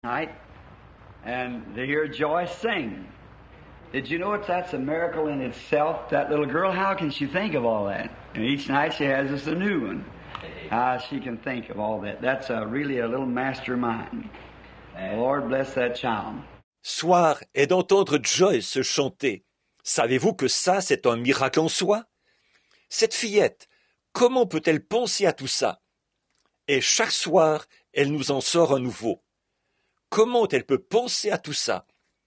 Night and to hear Joyce sing. Did you know that's a miracle in itself? That little girl, how can she think of all that? And each night she has us a new one. How she can think of all that. That's really a little mastermind. The Lord bless that child. Soir et d'entendre Joyce chanter. Savez-vous que ça, c'est un miracle en soi? Cette fillette, comment peut-elle penser à tout ça? Et chaque soir, elle nous en sort un nouveau. Comment elle peut penser à tout ça?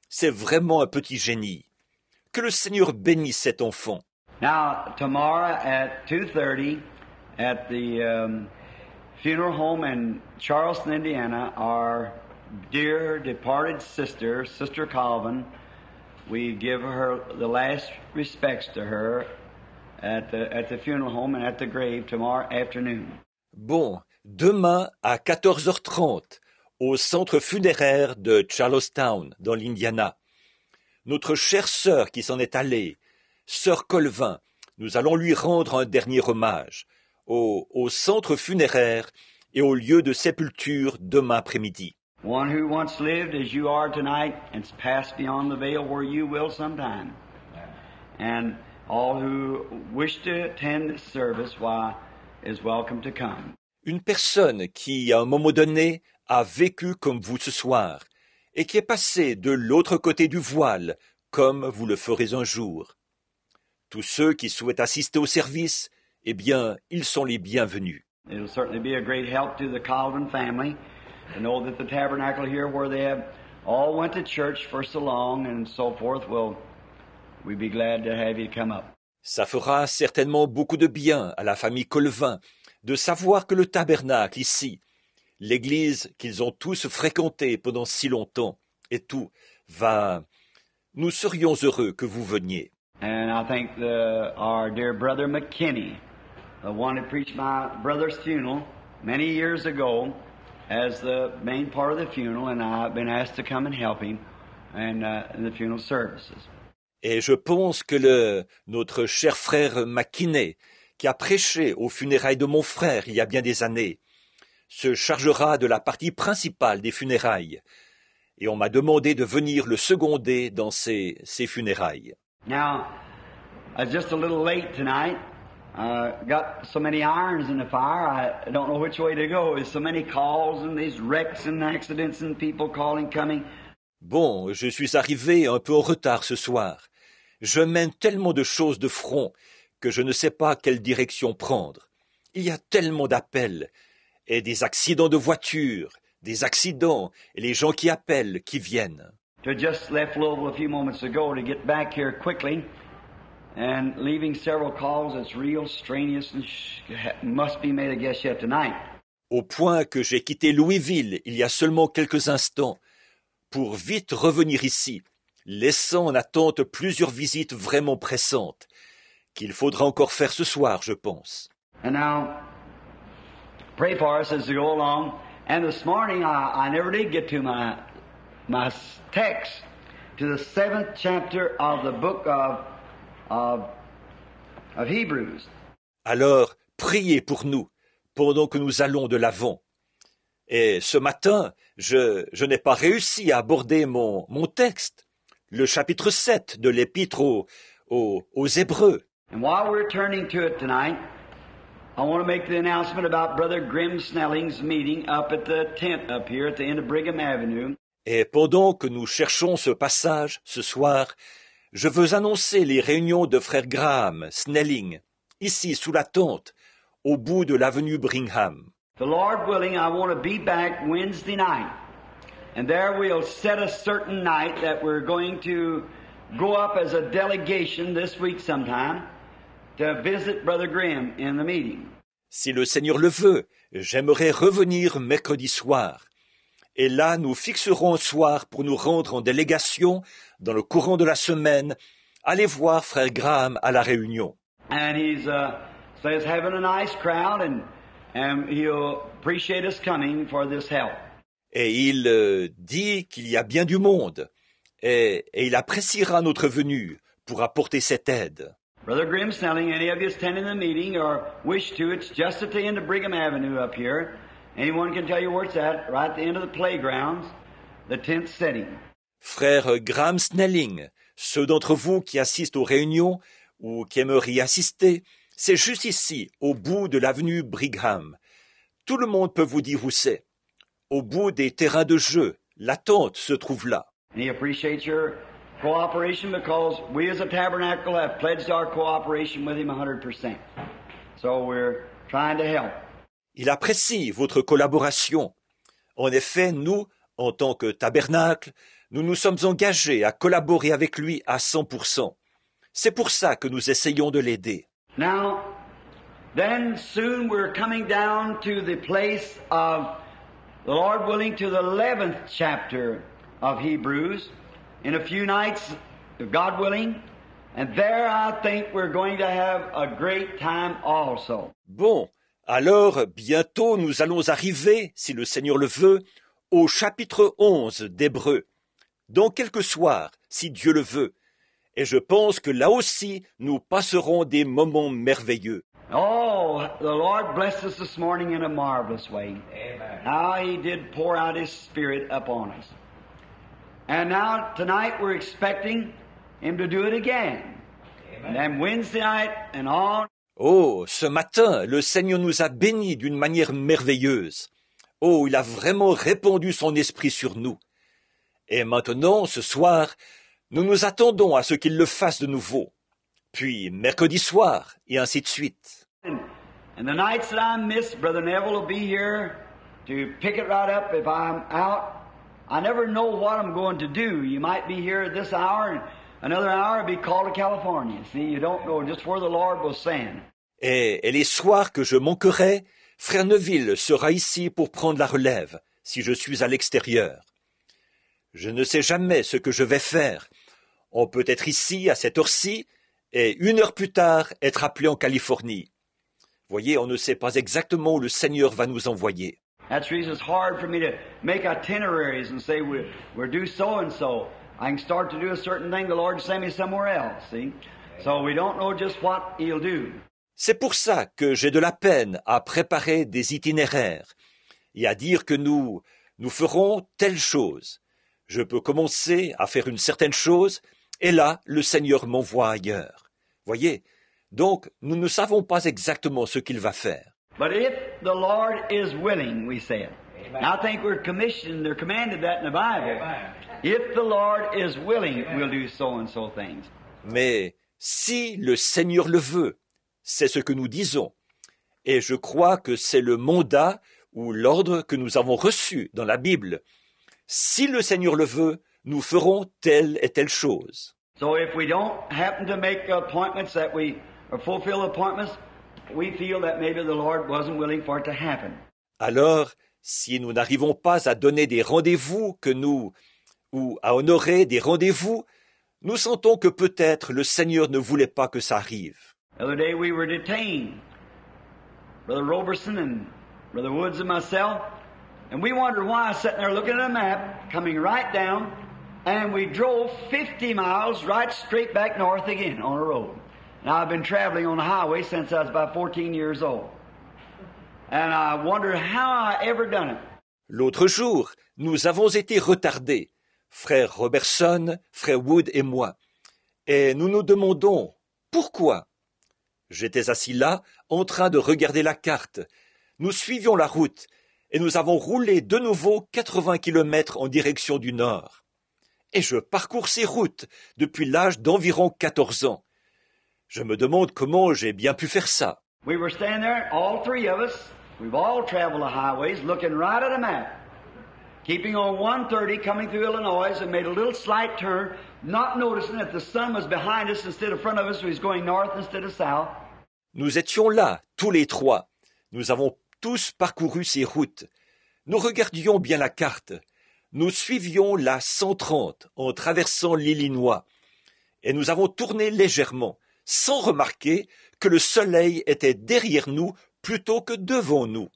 C'est vraiment un petit génie. Que le Seigneur bénisse cet enfant. Now, tomorrow at 2:30 at the funeral home in Charleston, Indiana, our dear departed sister, Sister Calvin, we give her the last respects to her at the funeral home and at the grave tomorrow afternoon. Bon, demain à 14h30, au centre funéraire de Charlestown, dans l'Indiana. Notre chère sœur qui s'en est allée, sœur Colvin, nous allons lui rendre un dernier hommage au centre funéraire et au lieu de sépulture demain après-midi. One who once lived as you are tonight and passed beyond the veil where you will sometime. And all who wish to attend this service, why, is welcome to come. Une personne qui, à un moment donné, a vécu comme vous ce soir, et qui est passée de l'autre côté du voile, comme vous le ferez un jour. Tous ceux qui souhaitent assister au service, eh bien, ils sont les bienvenus. It'll certainly be a great help to the Calvin family to know that the tabernacle here, where they have all went to church for so long and so forth, we'd be glad to have you come up. Ça fera certainement beaucoup de bien à la famille Colvin de savoir que le tabernacle ici, l'église qu'ils ont tous fréquentée pendant si longtemps, et tout, nous serions heureux que vous veniez. And I think our dear brother McKinney, the one who preached my brother's funeral many years ago, as the main part of the funeral, and I've been asked to come and help him in the funeral services. Et je pense que notre cher frère McKinney, qui a prêché aux funérailles de mon frère il y a bien des années, se chargera de la partie principale des funérailles. Et on m'a demandé de venir le seconder dans ces funérailles. Now, I was just a little late tonight. Got so many irons in the fire, I don't know which way to go. There's so many calls and these wrecks and accidents and people calling, coming. Bon, je suis arrivé un peu en retard ce soir. Je mène tellement de choses de front que je ne sais pas quelle direction prendre. Il y a tellement d'appels, et des accidents de voitures, des accidents, et les gens qui appellent, qui viennent. I just left Louisville a few moments ago to get back here quickly, and leaving several calls that's real strenuous and must be made, I guess, yet tonight. Au point que j'ai quitté Louisville il y a seulement quelques instants, pour vite revenir ici, laissant en attente plusieurs visites vraiment pressantes, qu'il faudra encore faire ce soir, je pense. And now, pray for us as we go along. And this morning, I never did get to my text, to the 7th chapter of the book of Hebrews. Alors, priez pour nous, pendant que nous allons de l'avant. Et ce matin, je n'ai pas réussi à aborder mon texte, le chapitre 7 de l'épître aux Hébreux. And while we're turning to it tonight, I want to make the announcement about Brother Grim Snelling's meeting up at the tent up here at the end of Brigham Avenue. Et pendant que nous cherchons ce passage, ce soir, je veux annoncer les réunions de frère Graham Snelling, ici sous la tente, au bout de l'avenue Brigham. The Lord willing, I want to be back Wednesday night. And there we'll set a certain night that we're going to go up as a delegation this week sometime to visit Brother Grimm in the meeting. Si le Seigneur le veut, j'aimerais revenir mercredi soir. Et là, nous fixerons un soir pour nous rendre en délégation dans le courant de la semaine, aller voir frère Graham à la réunion. And he's says having a nice crowd and he'll appreciate us coming for this help. Et il dit qu'il y a bien du monde, et il appréciera notre venue pour apporter cette aide. Brother Grim Snelling, any of you attending the meeting or wish to, it's just at the end of Brigham Avenue up here. Anyone can tell you where it's at, right at the end of the playgrounds. the tent setting. Frère Graham Snelling, ceux d'entre vous qui assistent aux réunions ou qui aimeraient y assister, c'est juste ici, au bout de l'avenue Brigham. Tout le monde peut vous dire où c'est. Au bout des terrains de jeu, la tente se trouve là. And he appreciates your cooperation because we as a tabernacle have pledged our cooperation with him 100%. So we're trying to help. Il apprécie votre collaboration. En effet, nous, en tant que tabernacle, nous nous sommes engagés à collaborer avec lui à 100%. C'est pour ça que nous essayons de l'aider. Now, then soon we're coming down to the place of, the Lord willing, to the 11th chapter of Hebrews in a few nights, God willing. And there I think we're going to have a great time also. Bon, alors bientôt nous allons arriver, si le Seigneur le veut, au chapitre 11 d'Hébreux. Dans quelques soirs, si Dieu le veut. Et je pense que là aussi, nous passerons des moments merveilleux. Oh, the Lord blessed us this morning in a marvelous way. Amen. How He did pour out His Spirit upon us. And now, tonight, we're expecting Him to do it again. Amen. And then Wednesday night and on. Oh, ce matin, le Seigneur nous a bénis d'une manière merveilleuse. Oh, il a vraiment répandu son esprit sur nous. Et maintenant, ce soir, nous nous attendons à ce qu'il le fasse de nouveau. Puis, mercredi soir, et ainsi de suite. And the nights that I miss, Brother Neville will be here to pick it right up if I'm out. I never know what I'm going to do. You might be here at this hour, and another hour I'll be called to California. See, you don't know just where the Lord will send. Et les soirs que je manquerai, Frère Neville sera ici pour prendre la relève, si je suis à l'extérieur. Je ne sais jamais ce que je vais faire. On peut être ici à cette heure-ci, et 1 heure plus tard être appelé en Californie. Voyez, on ne sait pas exactement où le Seigneur va nous envoyer. That's the reason it's hard for me to make itineraries and say we're due so and so. I can start to do a certain thing, the Lord send me somewhere else, see? So we don't know just what He'll do. C'est pour ça que j'ai de la peine à préparer des itinéraires et à dire que nous ferons telle chose. Je peux commencer à faire une certaine chose et là, le Seigneur m'envoie ailleurs. Voyez? Donc, nous ne savons pas exactement ce qu'il va faire. But if the Lord is willing, we said. Amen. I think we're commissioned, they're commanded that in the Bible. Amen. If the Lord is willing, we'll do so and so things. Mais si le Seigneur le veut, c'est ce que nous disons. Et je crois que c'est le mandat ou l'ordre que nous avons reçu dans la Bible. Si le Seigneur le veut, nous ferons telle et telle chose. So if we don't happen to make appointments that we or fulfill appointments, we feel that maybe the Lord wasn't willing for it to happen. Alors, si nous n'arrivons pas à donner des rendez-vous ou à honorer des rendez-vous, nous sentons que peut-être le Seigneur ne voulait pas que ça arrive. The other day we were detained, Brother Roberson and Brother Woods and myself, and we wondered why, sitting there looking at a map, coming right down, and we drove 50 miles right straight back north again on a road. Now I've been traveling on the highway since I was about 14 years old. And I wondered how I ever done it. L'autre jour, nous avons été retardés, frère Robertson, frère Wood et moi, et nous nous demandons pourquoi. J'étais assis là, en train de regarder la carte. Nous suivions la route, et nous avons roulé de nouveau 80 kilomètres en direction du nord. Et je parcours ces routes depuis l'âge d'environ 14 ans. Je me demande comment j'ai bien pu faire ça. We were standing there, all three of us. We've all traveled the highways, looking right at a map. Keeping on 130, coming through Illinois, and made a little slight turn, not noticing that the sun was behind us instead of front of us, so he was going north instead of south. Nous étions là, tous les trois. Nous avons tous parcouru ces routes. Nous regardions bien la carte. Nous suivions la 130 en traversant l'Illinois. Et nous avons tourné légèrement, sans remarquer que le soleil était derrière nous plutôt que devant nous.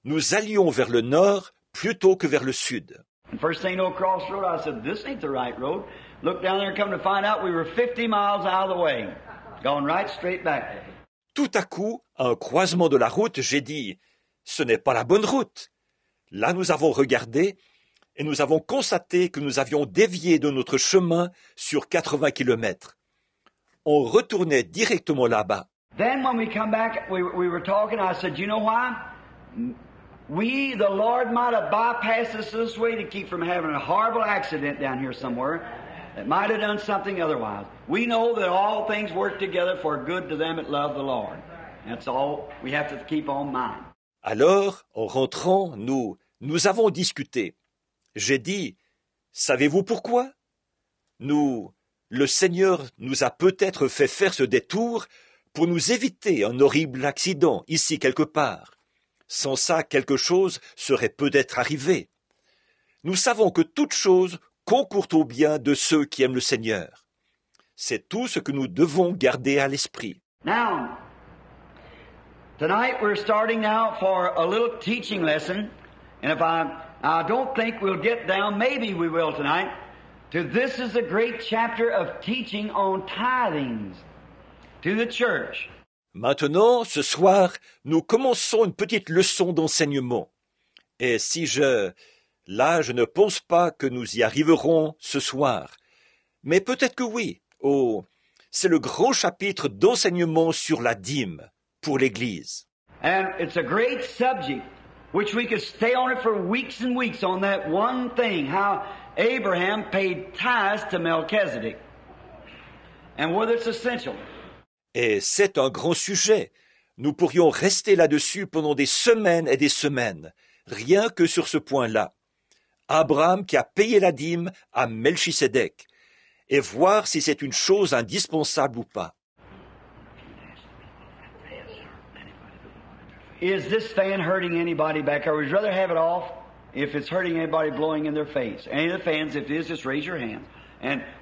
Nous allions vers le nord plutôt que vers le sud. And first thing, no crossroad, I said, this ain't the right road. Looked down there and come to find out we were 50 miles out of the way. Going right straight back. Tout à coup, à un croisement de la route, j'ai dit « Ce n'est pas la bonne route ». Là, nous avons regardé, et nous avons constaté que nous avions dévié de notre chemin sur 80 kilomètres. On retournait directement là-bas. Then when we come back, we were talking, I said, you know why? The Lord might have bypassed us this way to keep from having a horrible accident down here somewhere that might have done something otherwise. We know that all things work together for good to them that love the Lord. That's all we have to keep on mind. Alors, en rentrant, nous avons discuté. J'ai dit, savez-vous pourquoi? Le Seigneur nous a peut-être fait faire ce détour pour nous éviter un horrible accident ici quelque part. Sans ça, quelque chose serait peut-être arrivé. Nous savons que toute chose concourt au bien de ceux qui aiment le Seigneur. C'est tout ce que nous devons garder à l'esprit. Now, tonight we're starting now for a little teaching lesson, and if I don't think we'll get down, maybe we will tonight, to this is a great chapter of teaching on tithings to the church. Maintenant, ce soir, nous commençons une petite leçon d'enseignement. Et je ne pense pas que nous y arriverons ce soir. Mais peut-être que oui. Oh, c'est le grand chapitre d'enseignement sur la dîme pour l'Église. And it's a great subject, which we could stay on it for weeks and weeks on that one thing, how Abraham paid tithes to Melchizedek, and whether it's essential. Et c'est un grand sujet. Nous pourrions rester là-dessus pendant des semaines et des semaines, rien que sur ce point-là. Abraham qui a payé la dîme à Melchisédek, et voir si c'est une chose indispensable ou pas. Is this fan hurting anybody back there? Would you rather have it off if it's hurting anybody blowing in their face? Any of the fans, if it is, just raise your hand.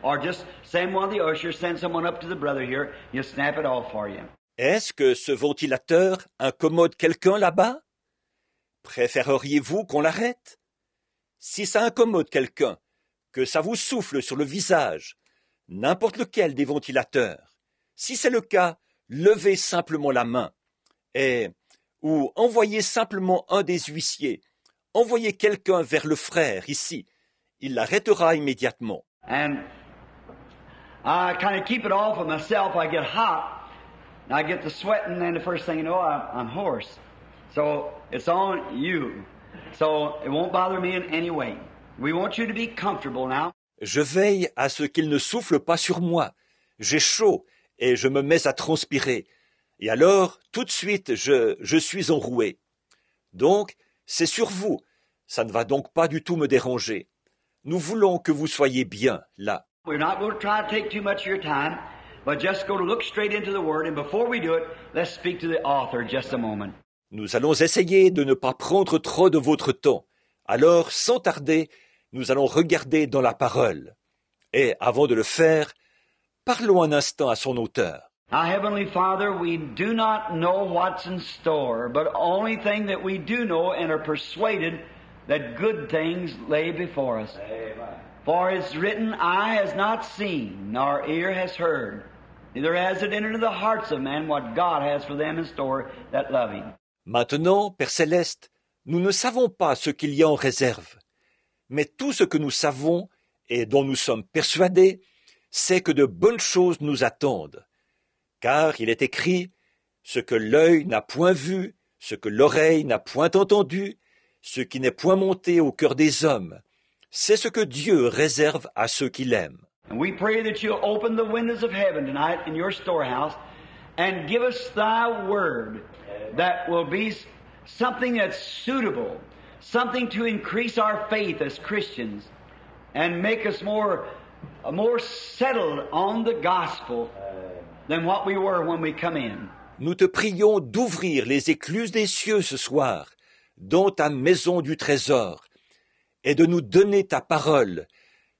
Or just send one of the ushers, send someone up to the brother here, he'll snap it off for you. Est-ce que ce ventilateur incommode quelqu'un là-bas? Préféreriez-vous qu'on l'arrête? Si ça incommode quelqu'un, que ça vous souffle sur le visage, n'importe lequel des ventilateurs, si c'est le cas, levez simplement la main, ou envoyez simplement un des huissiers, envoyez quelqu'un vers le frère ici, il l'arrêtera immédiatement. And I kind of keep it off of myself. I get hot, and I get to sweating, and the first thing you know, I'm hoarse. So it's on you. So it won't bother me in any way. We want you to be comfortable now. Je veille à ce qu'il ne souffle pas sur moi. J'ai chaud et je me mets à transpirer. Et alors, tout de suite, je suis enroué. Donc, c'est sur vous. Ça ne va donc pas du tout me déranger. Nous voulons que vous soyez bien là. We're not going to try to take too much of your time, but just go to look straight into the Word. And before we do it, let's speak to the author just a moment. Nous allons essayer de ne pas prendre trop de votre temps. Alors, sans tarder, nous allons regarder dans la parole. Et avant de le faire, parlons un instant à son auteur. Our Heavenly Father, we do not know what's in store, but only thing that we do know and are persuaded that good things lay before us. Amen. For it's written, eye has not seen, nor ear has heard, neither has it entered into the hearts of men what God has for them in store that love Him. Maintenant, Père Céleste, nous ne savons pas ce qu'il y a en réserve, mais tout ce que nous savons et dont nous sommes persuadés, c'est que de bonnes choses nous attendent. Car il est écrit, ce que l'œil n'a point vu, ce que l'oreille n'a point entendu, ce qui n'est point monté au cœur des hommes, c'est ce que Dieu réserve à ceux qui l'aiment. And we pray that you'll open the windows of heaven tonight in your storehouse and give us thy word that will be something that's suitable, something to increase our faith as Christians and make us more settled on the gospel than what we were when we come in. Nous te prions d'ouvrir les écluses des cieux ce soir, dans ta maison du trésor, et de nous donner ta parole,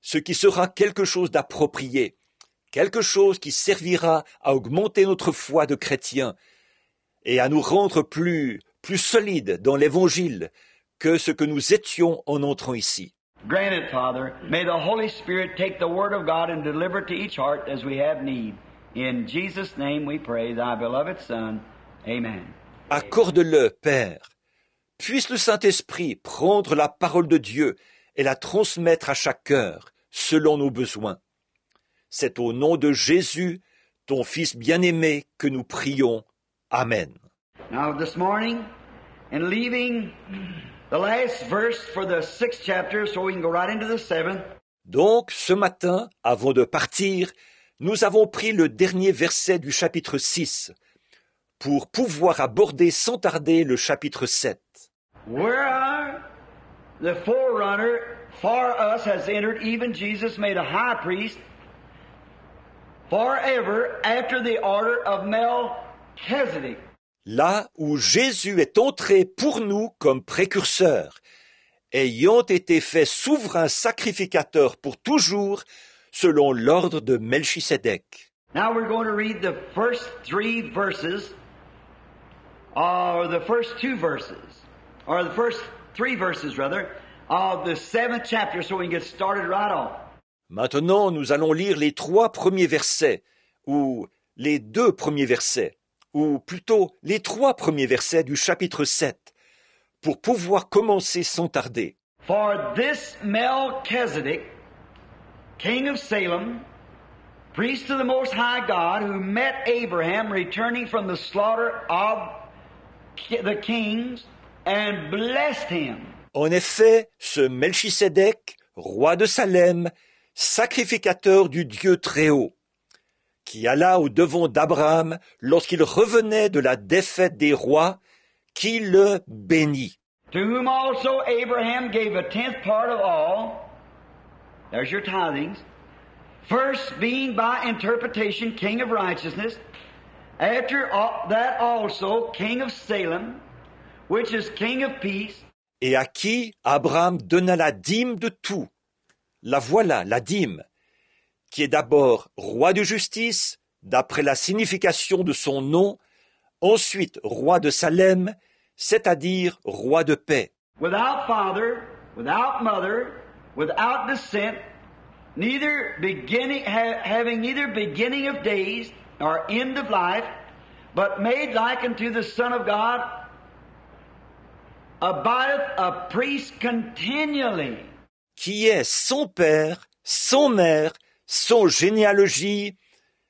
ce qui sera quelque chose d'approprié, quelque chose qui servira à augmenter notre foi de chrétiens et à nous rendre plus solides dans l'Évangile que ce que nous étions en entrant ici. Grant it, Father. May the Holy Spirit take the Word of God and deliver it to each heart as we have need. In Jesus' name we pray, thy beloved Son. Amen. Accorde-le, Père. Puisse le Saint-Esprit prendre la parole de Dieu et la transmettre à chaque cœur, selon nos besoins. C'est au nom de Jésus, ton Fils bien-aimé, que nous prions. Amen. Now this morning, in leaving the last verse for the 6th chapter, so we can go right into the 7th. Donc, ce matin, avant de partir, nous avons pris le dernier verset du chapitre 6 pour pouvoir aborder sans tarder le chapitre 7. Where the forerunner for us has entered, even Jesus made a high priest forever after the order of Melchizedek. Là où Jésus est entré pour nous comme précurseur, ayant été fait souverain sacrificateur pour toujours, selon l'ordre de Melchisédek. Now we're going to read the first 3 verses, or the first 2 verses, or the first 3 verses rather, of the 7th chapter, so we can get started right off. Maintenant, nous allons lire les 3 premiers versets, ou les 2 premiers versets, ou plutôt les 3 premiers versets du chapitre 7, pour pouvoir commencer sans tarder. For this Melchizedek, king of Salem, priest of the Most High God, who met Abraham returning from the slaughter of the kings and blessed him. En effet, ce Melchisédek, roi de Salem, sacrificateur du Dieu Très-Haut, qui alla au devant d'Abraham lorsqu'il revenait de la défaite des rois, qui le bénit. To whom also Abraham gave a 10th part of all, there's your tithings, first being by interpretation king of righteousness, after that also king of Salem, which is king of peace, et à qui Abraham donna la dîme de tout. La voilà, la dîme, qui est d'abord roi de justice, d'après la signification de son nom, ensuite roi de Salem, c'est-à-dire roi de paix. without father, without mother, without descent, neither beginning, having neither beginning of days nor end of life, but made like unto the Son of God, abideth a priest continually. Qui est sans père, sans mère, sans généalogie,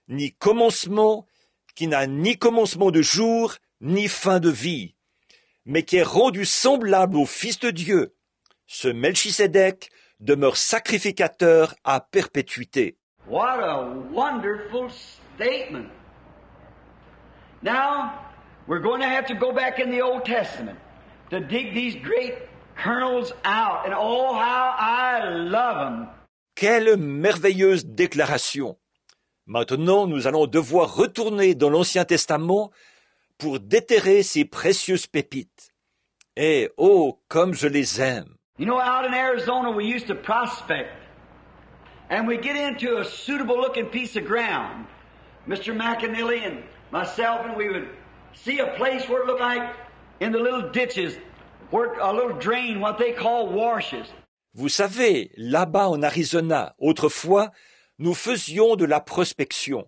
ni commencement, qui n'a ni commencement de jour, ni fin de vie, mais qui est rendu semblable au Fils de Dieu. Ce Melchisédek demeure sacrificateur à perpétuité. What a wonderful statement. Now, we're going to have to go back in the Old Testament to dig these great kernels out, and oh, how I love them. Quelle merveilleuse déclaration! Maintenant, nous allons devoir retourner dans l'Ancien Testament pour déterrer ces précieuses pépites. Et oh, comme je les aime! You know, out in Arizona, we used to prospect, and we get into a suitable-looking piece of ground. Mr. McAnally and myself, and we would see a place where it looked like in the little ditches, where a little drain, what they call washes. Vous savez, là-bas en Arizona, autrefois, nous faisions de la prospection.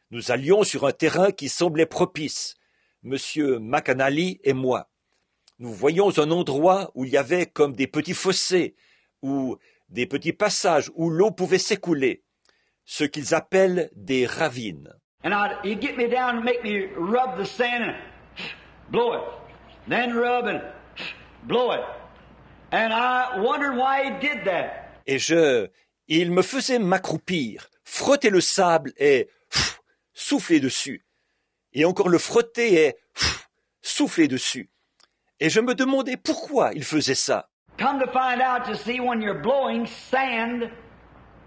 Nous allions sur un terrain qui semblait propice, Monsieur McAnally et moi. Nous voyions un endroit où il y avait comme des petits fossés, ou des petits passages où l'eau pouvait s'écouler, ce qu'ils appellent des ravines. And he'd get me down and make me rub the sand and blow it. Then rub and blow it. And I wondered why he did that. Et il me faisait m'accroupir, frotter le sable et souffler dessus. Et encore le frotter et souffler dessus. Et je me demandais pourquoi il faisait ça. Come to find out, to see, when you're blowing, sand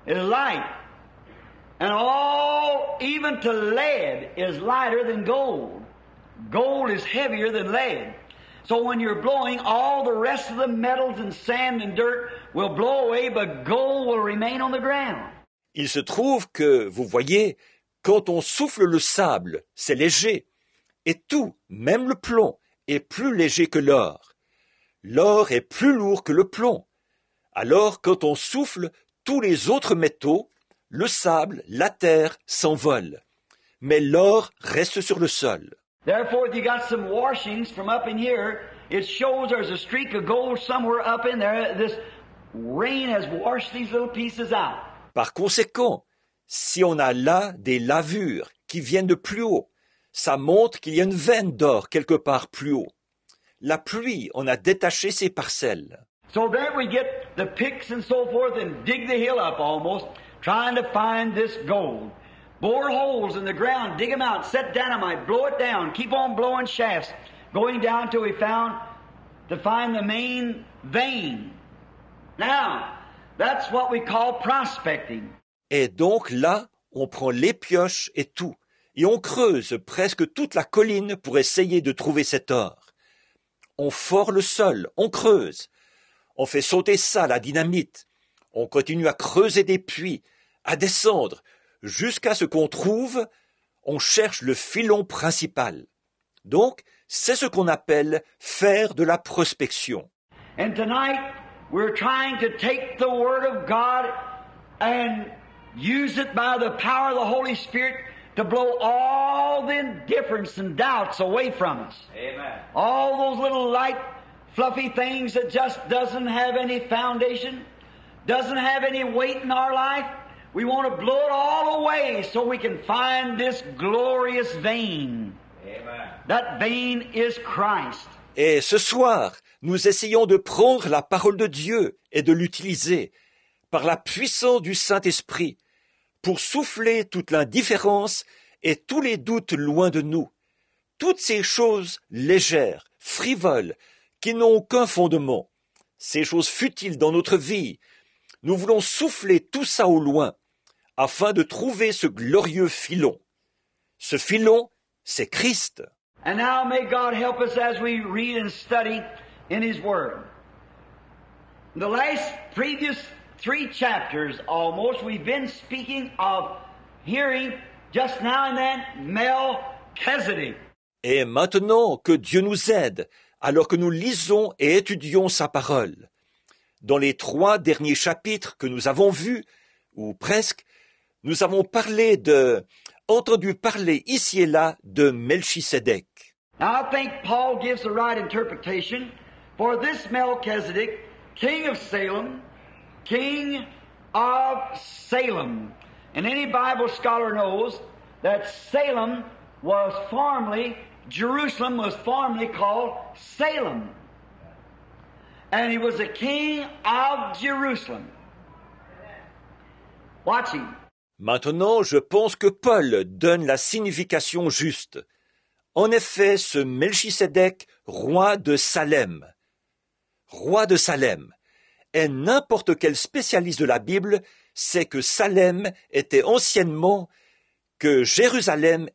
is light. And all, even to lead, is lighter than gold. Gold is heavier than lead. So when you're blowing, all the rest of the metals and sand and dirt will blow away, but gold will remain on the ground. Il se trouve que, vous voyez, quand on souffle le sable, c'est léger. Et tout, même le plomb, est plus léger que l'or. L'or est plus lourd que le plomb. Alors, quand on souffle, tous les autres métaux, le sable, la terre, s'envolent. Mais l'or reste sur le sol. Therefore, if you got some washings from up in here, it shows there's a streak of gold somewhere up in there. This rain has washed these little pieces out. Par conséquent, si on a là des lavures qui viennent de plus haut, ça montre qu'il y a une veine d'or quelque part plus haut. La pluie en a détaché ces parcelles. So there we get the picks and so forth and dig the hill up almost, trying to find this gold. Bore holes in the ground, dig them out, set dynamite, blow it down, keep on blowing shafts, going down till we find the main vein. Now, that's what we call prospecting. Et donc là, on prend les pioches et tout, et on creuse presque toute la colline pour essayer de trouver cet or. On fore le sol, on creuse. On fait sauter ça, la dynamite. On continue à creuser des puits, à descendre, jusqu'à ce qu'on trouve, on cherche le filon principal. Donc, c'est ce qu'on appelle faire de la prospection. And tonight, we're trying to take the Word of God and use it by the power of the Holy Spirit to blow all the indifference and doubts away from us. Amen. All those little light, fluffy things that just doesn't have any foundation, doesn't have any weight in our life. We want to blow it all away so we can find this glorious vein. Amen. That vein is Christ. Et ce soir, nous essayons de prendre la parole de Dieu et de l'utiliser par la puissance du Saint-Esprit pour souffler toute l'indifférence et tous les doutes loin de nous. Toutes ces choses légères, frivoles, qui n'ont aucun fondement, ces choses futiles dans notre vie, nous voulons souffler tout ça au loin, afin de trouver ce glorieux filon. Ce filon, c'est Christ. And now may God help us as we read and study in His Word. The last previous 3 chapters almost, we've been speaking of hearing just now and then Melchizedek. Et maintenant que Dieu nous aide, alors que nous lisons et étudions sa parole. Dans les 3 derniers chapitres que nous avons vus, ou presque, nous avons entendu parler ici et là de Melchisédek. Now I think Paul gives the right interpretation for this Melchizedek, king of Salem, king of Salem. And any Bible scholar knows that Jerusalem was formerly called Salem. And he was a king of Jerusalem. Watch him. Maintenant, je pense que Paul donne la signification juste. En effet, ce Melchisédek, roi de Salem, et n'importe quel spécialiste de la Bible sait que Jérusalem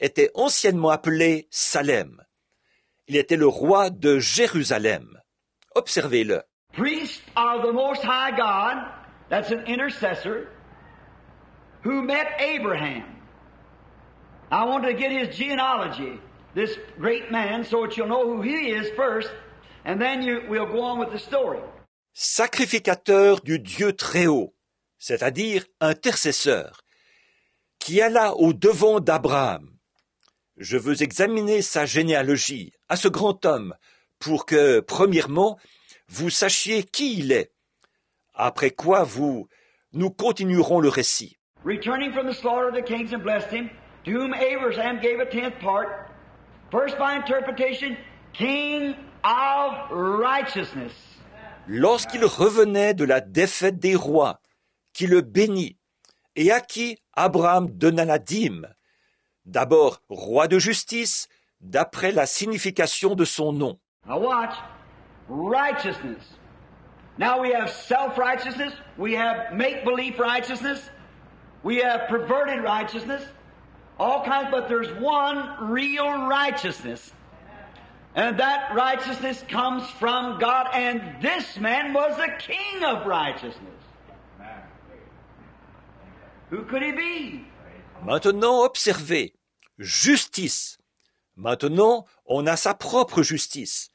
était anciennement appelé Salem. Il était le roi de Jérusalem. Observez-le. Priest of the Most High God, that's an intercessor, who met Abraham. I want to get his genealogy, this great man, so that you'll know who he is first, and then we'll go on with the story. Sacrificateur du Dieu Très-Haut, c'est-à-dire intercesseur, qui alla au devant d'Abraham. Je veux examiner sa généalogie à ce grand homme pour que, premièrement, vous sachiez qui il est. Après quoi, nous continuerons le récit. Returning from the slaughter of the kings and blessed him, to whom Abraham gave a 10th part, first by interpretation, king of righteousness. Lorsqu'il revenait de la défaite des rois, qui le bénit, et à qui Abraham donna la dîme, d'abord roi de justice, d'après la signification de son nom. Now watch, righteousness. Now we have self-righteousness, we have make-believe righteousness, we have perverted righteousness, all kinds, but there's one real righteousness. And that righteousness comes from God, and this man was the king of righteousness. Who could he be? Maintenant, observez. Justice. Maintenant, on a sa propre justice.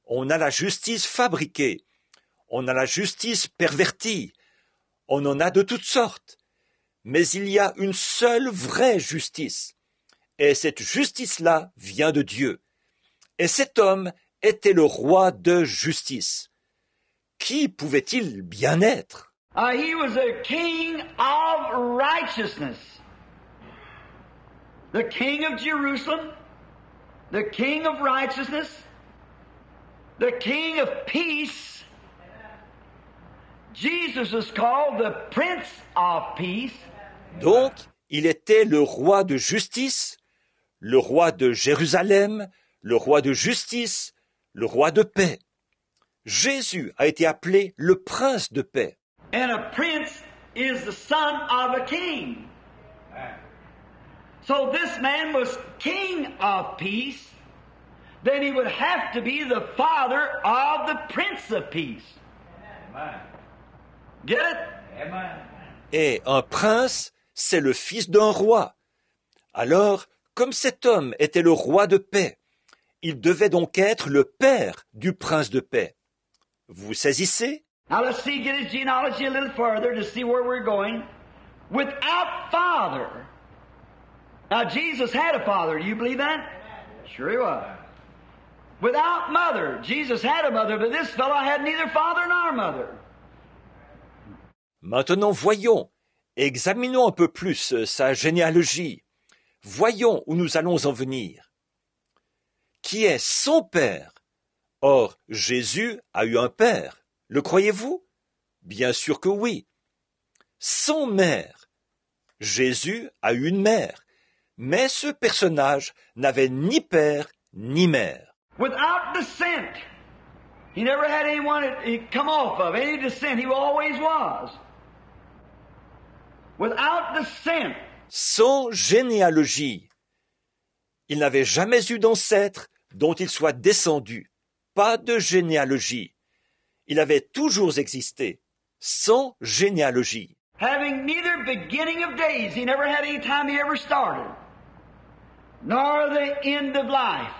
On a la justice fabriquée. On a la justice pervertie. On en a de toutes sortes. Mais il y a une seule vraie justice. Et cette justice-là vient de Dieu. Et cet homme était le roi de justice. qui pouvait-il bien être? He was a king of righteousness. The king of Jerusalem, the king of righteousness, the king of peace. Jesus is called the Prince of Peace. Donc, il était le roi de justice, le roi de Jérusalem, le roi de justice, le roi de paix. Jésus a été appelé le prince de paix. And a prince is the son of a king. So this man was king of peace. Then he would have to be the father of the Prince of Peace. Get it? Et un prince, c'est le fils d'un roi. Alors, comme cet homme était le roi de paix, il devait donc être le père du prince de paix. Vous saisissez? Now let's see, get his genealogy a little further to see where we're going. Without father. Now Jesus had a father. Do you believe that? Sure he was. Without mother. Jesus had a mother, but this fellow had neither father nor mother. Maintenant voyons, examinons un peu plus sa généalogie. Voyons où nous allons en venir. Qui est son père? Or, Jésus a eu un père. Le croyez-vous? Bien sûr que oui. Son mère. Jésus a eu une mère. Mais ce personnage n'avait ni père ni mère. Without descent. He never had anyone he'd come off of, any descent. He always was. Without descent. Sans généalogie. Il n'avait jamais eu d'ancêtre dont il soit descendu. Pas de généalogie. Il avait toujours existé. Sans généalogie. Having neither beginning of days, he never had any time he ever started, nor the end of life.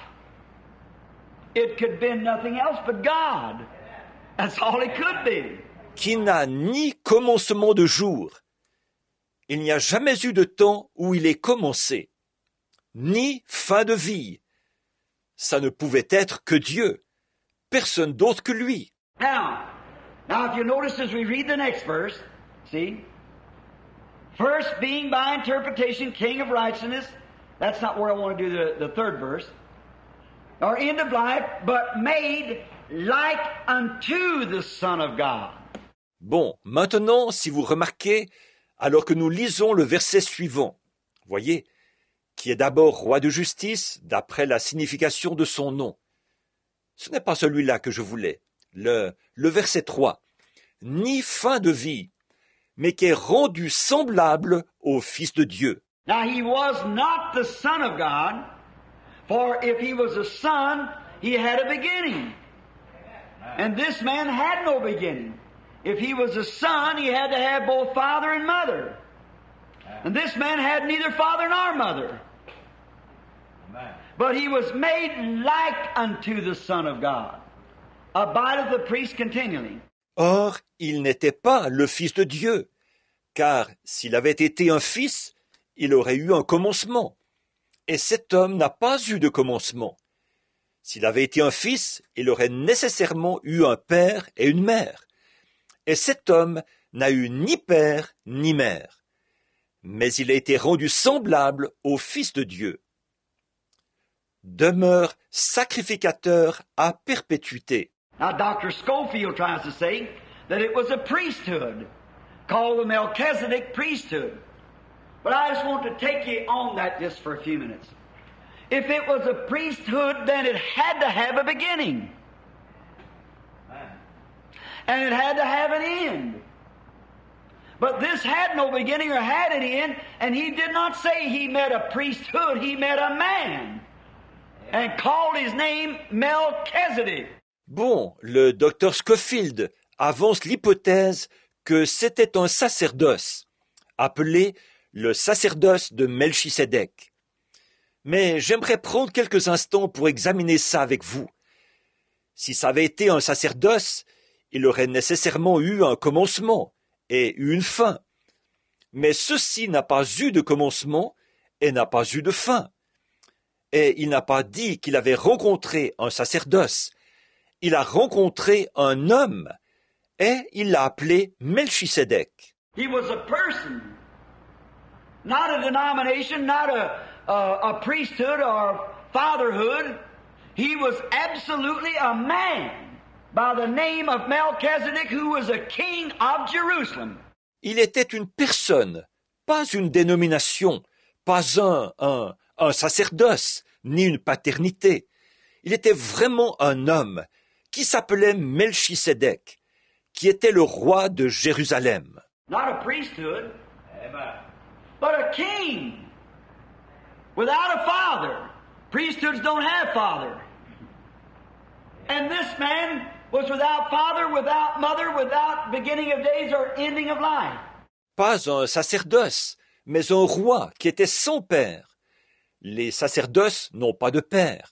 It could be nothing else but God. That's all it could be. Qui n'a ni commencement de jour. Il n'y a jamais eu de temps où il est commencé. Ni fin de vie. Ça ne pouvait être que Dieu. Personne d'autre que lui. Now if you notice as we read the next verse, see? First being by interpretation king of righteousness. That's not where I want to do the third verse. Or end of life, but made like unto the Son of God. Bon, maintenant, si vous remarquez, alors que nous lisons le verset suivant, voyez, qui est d'abord roi de justice, d'après la signification de son nom. Ce n'est pas celui-là que je voulais. Le verset 3. Ni fin de vie, mais qui est rendu semblable au Fils de Dieu. Now he was not the Son of God, for if he was a son, he had a beginning. And this man had no beginning. If he was a son, he had to have both father and mother. And this man had neither father nor mother. But he was made like unto the Son of God. Abideth the priest continually. Or, il n'était pas le Fils de Dieu, car s'il avait été un fils, il aurait eu un commencement. Et cet homme n'a pas eu de commencement. S'il avait été un fils, il aurait nécessairement eu un père et une mère. Et cet homme n'a eu ni père ni mère. Mais il a été rendu semblable au Fils de Dieu. Demeure sacrificateur à perpétuité. Now Dr. Schofield tries to say that it was a priesthood, called the Melchizedek priesthood. But I just want to take you on that just for a few minutes. If it was a priesthood, then it had to have a beginning. And it had to have an end. But this had no beginning or had an end, and he did not say he met a priesthood, he met a man. And called his name Melchizedek. Bon, le docteur Schofield avance l'hypothèse que c'était un sacerdoce, appelé le sacerdoce de Melchisédek. Mais j'aimerais prendre quelques instants pour examiner ça avec vous. Si ça avait été un sacerdoce, il aurait nécessairement eu un commencement et une fin. Mais ceci n'a pas eu de commencement et n'a pas eu de fin. Et il n'a pas dit qu'il avait rencontré un sacerdoce. Il a rencontré un homme, et il l'a appelé Melchisédek. He was a person, not a denomination, not a priesthood or fatherhood. He was absolutely a man by the name of Melchizedek, who was a king of Jerusalem. Il était une personne, pas une dénomination, pas un sacerdoce, ni une paternité. Il était vraiment un homme qui s'appelait Melchisédek, qui était le roi de Jérusalem. Not a priesthood, but a king without a father. Priesthoods don't have father. And this man was without father, without mother, without beginning of days or ending of life. Pas un sacerdoce, mais un roi qui était sans père. Les sacerdoces n'ont pas de père.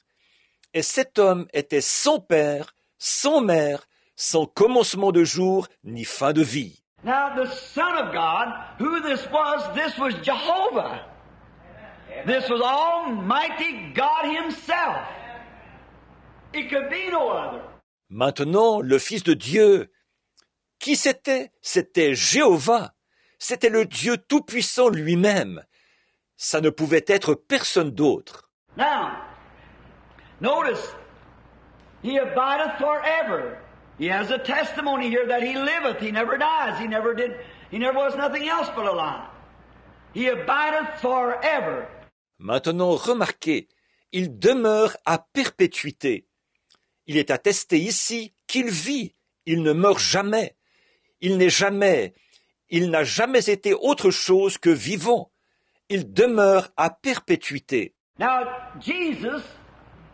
Et cet homme était sans père, sans mère, sans commencement de jour ni fin de vie. Now the Son of God, who this was Jehovah. This was Almighty God Himself. It could be no other. Maintenant, le Fils de Dieu, qui c'était? C'était Jéhovah. C'était le Dieu Tout-Puissant lui-même. Ça ne pouvait être personne d'autre. Now, notice, He abideth forever. He has a testimony here that He liveth. He never dies. He never was nothing else but alive. He abideth forever. Maintenant, remarquez, il demeure à perpétuité. Il est attesté ici qu'il vit, il ne meurt jamais. Il n'a jamais été autre chose que vivant. Il demeure à perpétuité. Now, Jesus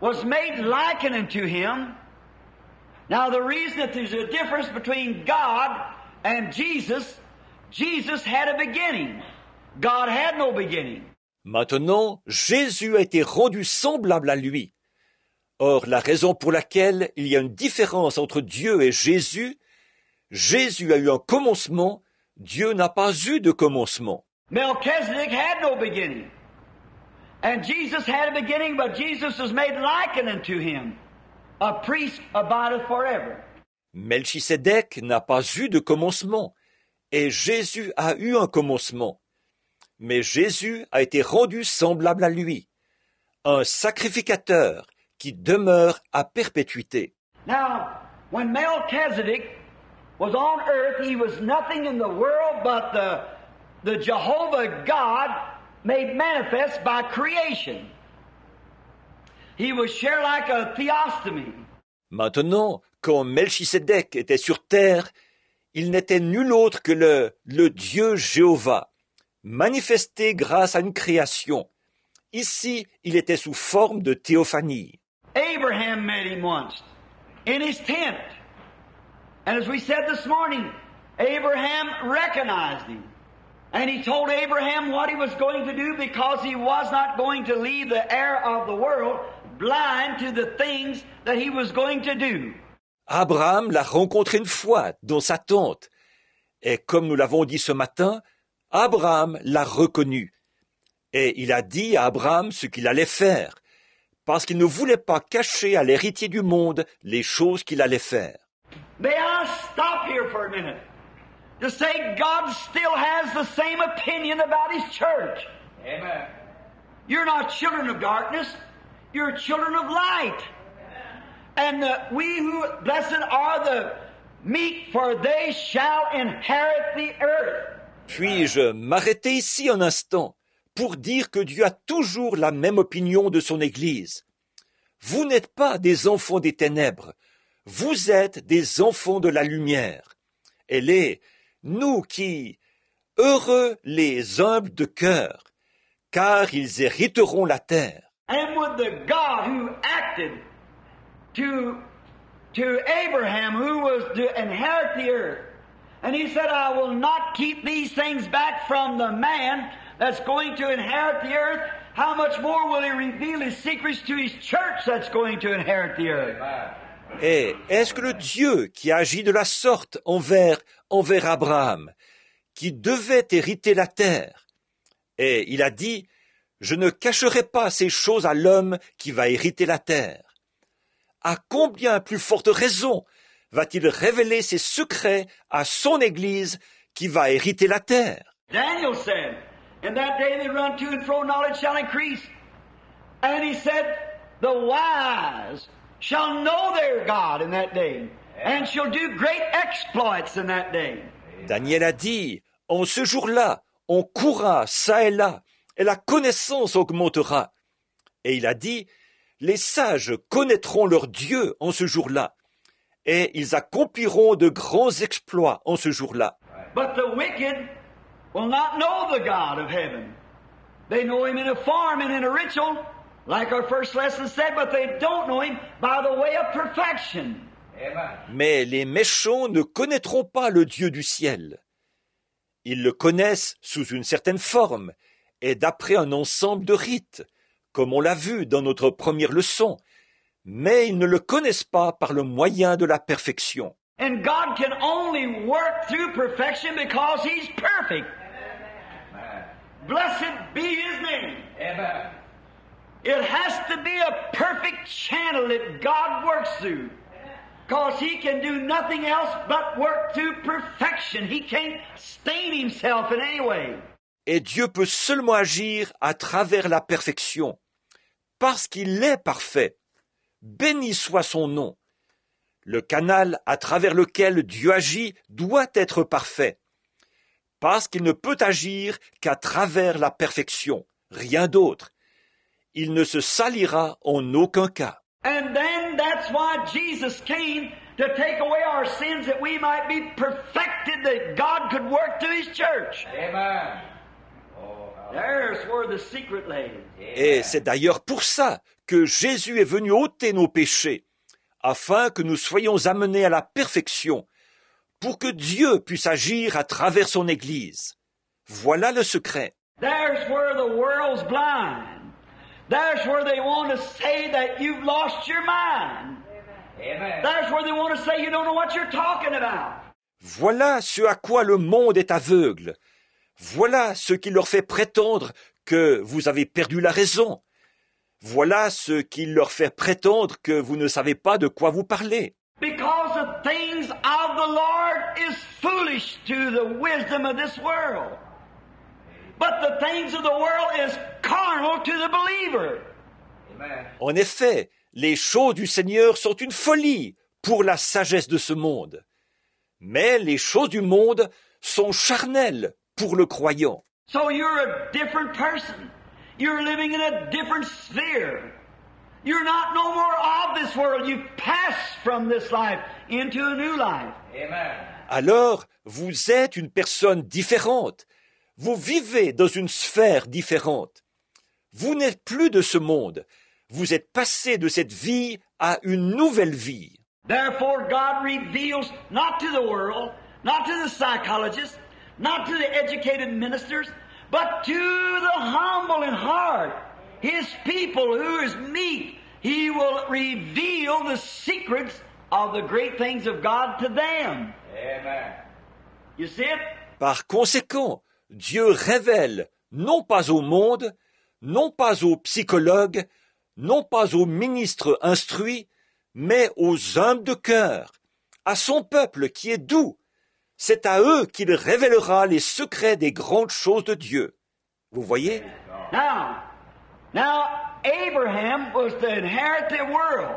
was made likened unto Him. Now, the reason that there's a difference between God and Jesus had a beginning. God had no beginning. Maintenant, Jésus a été rendu semblable à lui. Or, la raison pour laquelle il y a une différence entre Dieu et Jésus a eu un commencement, Dieu n'a pas eu de commencement. Melchizedek had no beginning. And Jesus had a beginning, but Jesus was made likened unto Him. A priest abideth forever. Melchisédek n'a pas eu de commencement, et Jésus a eu un commencement. Mais Jésus a été rendu semblable à lui, un sacrificateur qui demeure à perpétuité. Now, when Melchizedek was on earth, he was nothing in the world but the Jehovah God made manifest by creation. He was share like a theostomy. Maintenant, quand Melchisédek était sur terre, il n'était nul autre que le Dieu Jéhovah, manifesté grâce à une création. Ici, il était sous forme de théophanie. Abraham met him once in his tent. And as we said this morning, Abraham recognized him. And he told Abraham what he was going to do because he was not going to leave the heir of the world blind to the things that he was going to do. Abraham l'a rencontré une fois dans sa tente. Et comme nous l'avons dit ce matin, Abraham l'a reconnu. Et il a dit à Abraham ce qu'il allait faire, parce qu'il ne voulait pas cacher à l'héritier du monde les choses qu'il allait faire. May I stop here for a minute to say God still has the same opinion about His church. Amen. You're not children of darkness, you're children of light. And we who blessed are the meek, for they shall inherit the earth. Puis-je m'arrêter ici un instant pour dire que Dieu a toujours la même opinion de son Église. Vous n'êtes pas des enfants des ténèbres, vous êtes des enfants de la lumière. Et nous qui, heureux les humbles de cœur, car ils hériteront la terre. And with the God who acted to Abraham, who was to inherit the earth, and He said, I will not keep these things back from the man that's going to inherit the earth. How much more will He reveal His secrets to His church that's going to inherit the earth? Et est-ce que le Dieu qui agit de la sorte envers Abraham, qui devait hériter la terre, et il a dit, je ne cacherai pas ces choses à l'homme qui va hériter la terre. À combien plus forte raison va-t-il révéler ses secrets à son Église qui va hériter la terre? Daniel said, "In that day they run to and fro, knowledge shall increase." And he said, "The wise shall know their God in that day, and shall do great exploits in that day." Daniel a dit, en ce jour-là, on courra çà et là, et la connaissance augmentera. Et il a dit, les sages connaîtront leur Dieu en ce jour-là, et ils accompliront de grands exploits en ce jour-là. But the wicked will not know the God of heaven. They know him in a form and in a ritual, like our first lesson said, but they don't know him by the way of perfection. Mais les méchants ne connaîtront pas le Dieu du ciel. Ils le connaissent sous une certaine forme et d'après un ensemble de rites, comme on l'a vu dans notre première leçon, mais ils ne le connaissent pas par le moyen de la perfection. And God can only work through perfection because He's perfect. Blessed be His name. Amen. It has to be a perfect channel that God works through. Because He can do nothing else but work through perfection. He can't stain Himself in any way. Et Dieu peut seulement agir à travers la perfection, parce qu'il est parfait. Béni soit son nom. Le canal à travers lequel Dieu agit doit être parfait, parce qu'il ne peut agir qu'à travers la perfection, rien d'autre. Il ne se salira en aucun cas. And then that's why Jesus came to take away our sins that we might be perfected, that God could work through His church. Amen. There's where the secret lay. Et c'est d'ailleurs pour ça que Jésus est venu ôter nos péchés, afin que nous soyons amenés à la perfection, pour que Dieu puisse agir à travers son Église. Voilà le secret. There's where the world's blind. There's where they want to say that you've lost your mind. Amen. There's where they want to say you don't know what you're talking about. Voilà ce à quoi le monde est aveugle. Voilà ce qui leur fait prétendre que vous avez perdu la raison. Voilà ce qui leur fait prétendre que vous ne savez pas de quoi vous parlez. Because the things of the Lord is foolish to the wisdom of this world. But the things of the world is carnal to the believer. Amen. En effet, les choses du Seigneur sont une folie pour la sagesse de ce monde. Mais les choses du monde sont charnelles pour le croyant. So you're a different person. You're living in a different sphere. You're not no more of this world. You've passed from this life into a new life. Amen. Alors, vous êtes une personne différente. Vous vivez dans une sphère différente. Vous n'êtes plus de ce monde. Vous êtes passé de cette vie à une nouvelle vie. Therefore, God reveals not to the world, not to the psychologists, not to the educated ministers, but to the humble in heart, His people who is meek. He will reveal the secrets of the great things of God to them. Amen. You see it? Par conséquent, Dieu révèle, non pas au monde, non pas aux psychologues, non pas aux ministres instruits, mais aux humbles de cœur, à son peuple qui est doux. C'est à eux qu'il révélera les secrets des grandes choses de Dieu. Vous voyez? Now, Abraham was to inherit the world.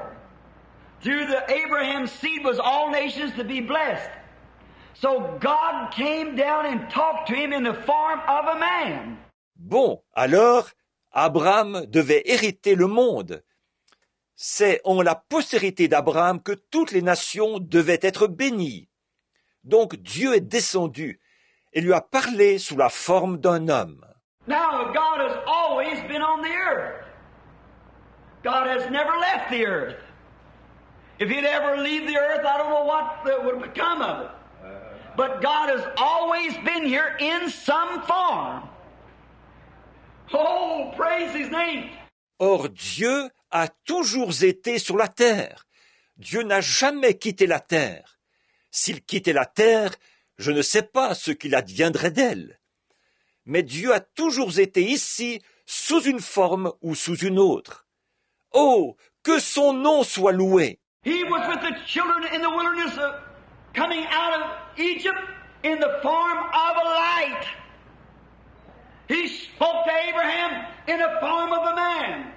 Through the Abraham's seed was all nations to be blessed. So God came down and talked to him in the form of a man. Bon, alors, Abraham devait hériter le monde. C'est en la postérité d'Abraham que toutes les nations devaient être bénies. Donc Dieu est descendu et lui a parlé sous la forme d'un homme. Now, God has always been on the earth. God has never left the earth. If He'd ever leave the earth, I don't know what would become of it. But God has always been here in some form. Oh, praise His name. Or Dieu a toujours été sur la terre. Dieu n'a jamais quitté la terre. S'il quittait la terre, je ne sais pas ce qu'il adviendrait d'elle. Mais Dieu a toujours été ici sous une forme ou sous une autre. Oh, que son nom soit loué! He was with the children in the wilderness coming out of Egypt in the form of a light. He spoke to Abraham in the form of a man.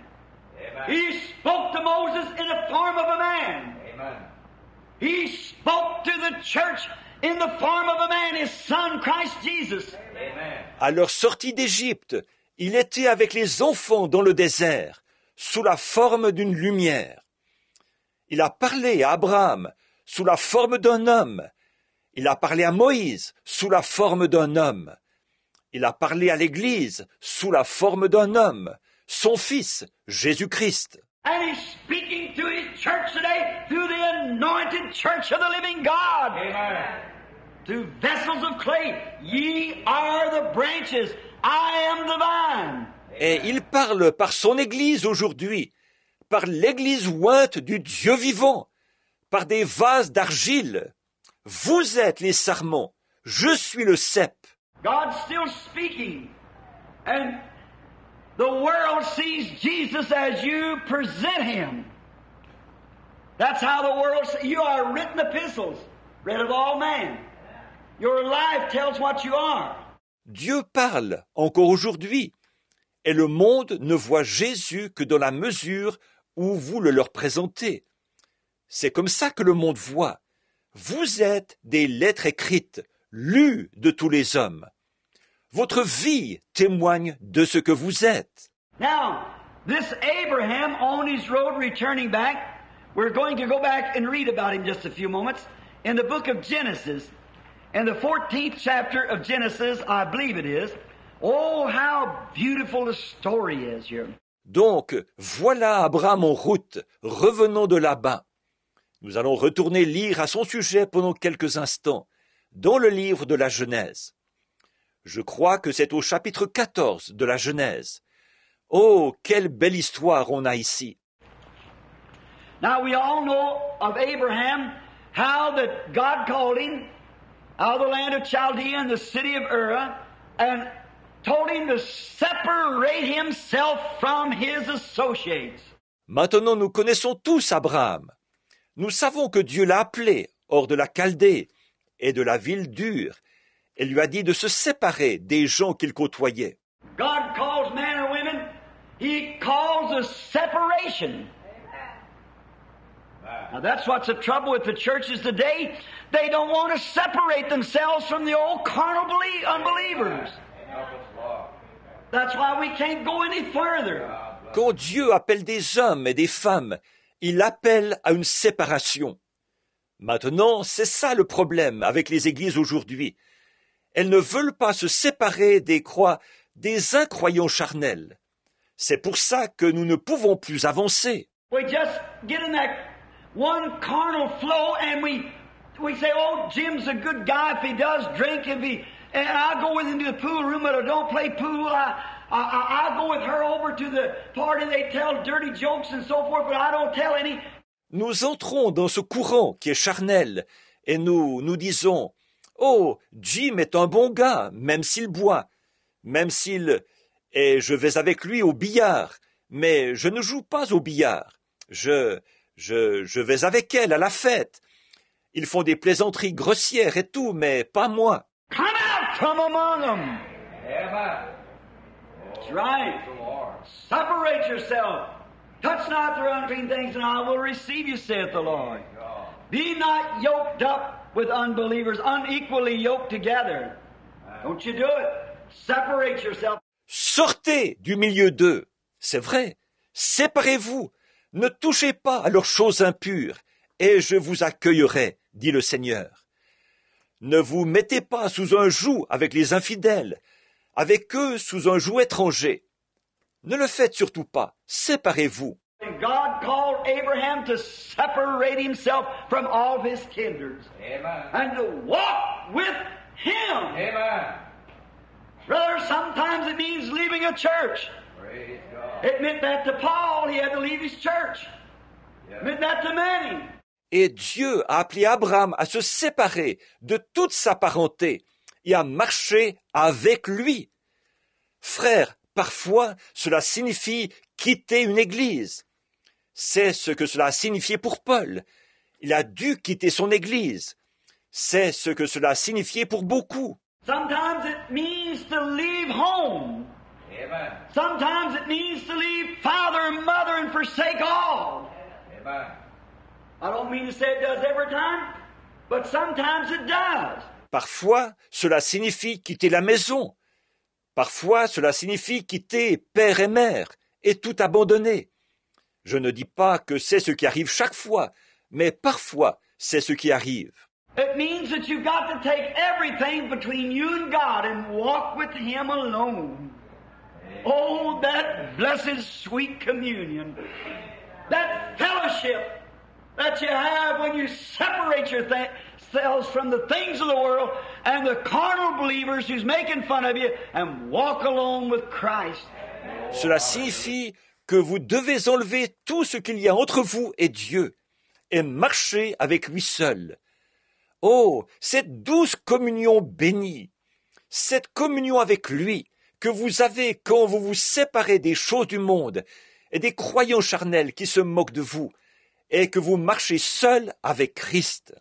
Amen. He spoke to Moses in the form of a man. Amen. He spoke to the church in the form of a man, his son Christ Jesus. Amen. À leur sortie d'Égypte, il était avec les enfants dans le désert, sous la forme d'une lumière. Il a parlé à Abraham sous la forme d'un homme. Il a parlé à Moïse sous la forme d'un homme. Il a parlé à l'Église sous la forme d'un homme, son Fils, Jésus-Christ. And he's speaking to his church today through the anointed church of the living God. Amen. To vessels of clay, ye are the branches, I am the vine. Et il parle par son Église aujourd'hui, par l'Église ointe du Dieu vivant, par des vases d'argile. Vous êtes les sarments, je suis le cep. God's still speaking, and the world sees Jesus as you present him. That's how the world sees. You are written epistles, read of all men. Your life tells what you are. Dieu parle encore aujourd'hui, et le monde ne voit Jésus que dans la mesure où vous le leur présentez. C'est comme ça que le monde voit. Vous êtes des lettres écrites, lues de tous les hommes. Votre vie témoigne de ce que vous êtes. Now, this Abraham on his road returning back, we're going to go back and read about him just a few moments in the book of Genesis. In the 14th chapter of Genesis, I believe it is. Oh, how beautiful the story is here. Donc, voilà Abraham en route, revenant de là-bas. Nous allons retourner lire à son sujet pendant quelques instants, dans le livre de la Genèse. Je crois que c'est au chapitre 14 de la Genèse. Oh, quelle belle histoire on a ici. Now we all know of Abraham, how that God called him out of the land of Chaldea and the city of Ur, and told him to separate himself from his associates. Maintenant nous connaissons tous Abraham. Nous savons que Dieu l'a appelé hors de la Chaldée et de la ville d'Ur, et lui a dit de se séparer des gens qu'il côtoyait. God calls men or women, He calls a separation. Now that's what's the trouble with the churches today. They don't want to separate themselves from the old carnal unbelievers. That's why we can't go any further. Quand Dieu appelle des hommes et des femmes, il appelle à une séparation. Maintenant, c'est ça le problème avec les églises aujourd'hui. Elles ne veulent pas se séparer des incroyants charnels. C'est pour ça que nous ne pouvons plus avancer. We just get in that one carnal flow and we say, oh, Jim's a good guy if he does drink, and I'll go with him to the pool room, but I don't play pool. I'll go with her over to the party, they tell dirty jokes and so forth, but I don't tell any. Nous entrons dans ce courant qui est charnel et nous disons, oh, Jim est un bon gars, même s'il boit, et je vais avec lui au billard, mais je ne joue pas au billard. Je vais avec elle à la fête. Ils font des plaisanteries grossières et tout, mais pas moi. Come out from among them. That's right. Separate yourself. Touch not their unclean things, and I will receive you, saith the Lord. Be not yoked up with unbelievers, unequally yoked together. Don't you do it. Separate yourself. Sortez du milieu d'eux. C'est vrai. Séparez-vous. Ne touchez pas à leurs choses impures, et je vous accueillerai, dit le Seigneur. Ne vous mettez pas sous un joug avec les infidèles, avec eux sous un joug étranger. Ne le faites surtout pas. Séparez-vous. God called Abraham to separate himself from all of his kindred. Amen. And to walk with him. Amen. Brother, sometimes it means leaving a church. Praise God. It meant that to Paul, he had to leave his church. It meant that to many. Et Dieu a appelé Abraham à se séparer de toute sa parenté et à marcher avec lui. Frère, parfois, cela signifie quitter une église. C'est ce que cela a signifié pour Paul. Il a dû quitter son Église. C'est ce que cela a signifié pour beaucoup. Sometimes it means to leave home. Amen. Sometimes it means to leave father and mother and forsake all. Amen. I don't mean to say it does every time, but sometimes it does. Parfois, cela signifie quitter la maison. Parfois, cela signifie quitter père et mère et tout abandonner. Je ne dis pas que c'est ce qui arrive chaque fois, mais parfois, c'est ce qui arrive. It means that you've got to take everything between you and God and walk with Him alone. Oh, that blessed sweet communion. That fellowship that you have when you separate yourselves from the things of the world and the carnal believers who's making fun of you and walk alone with Christ. Cela signifie que vous devez enlever tout ce qu'il y a entre vous et Dieu et marcher avec lui seul. Oh, cette douce communion bénie, cette communion avec lui que vous avez quand vous vous séparez des choses du monde et des croyants charnels qui se moquent de vous et que vous marchez seul avec Christ.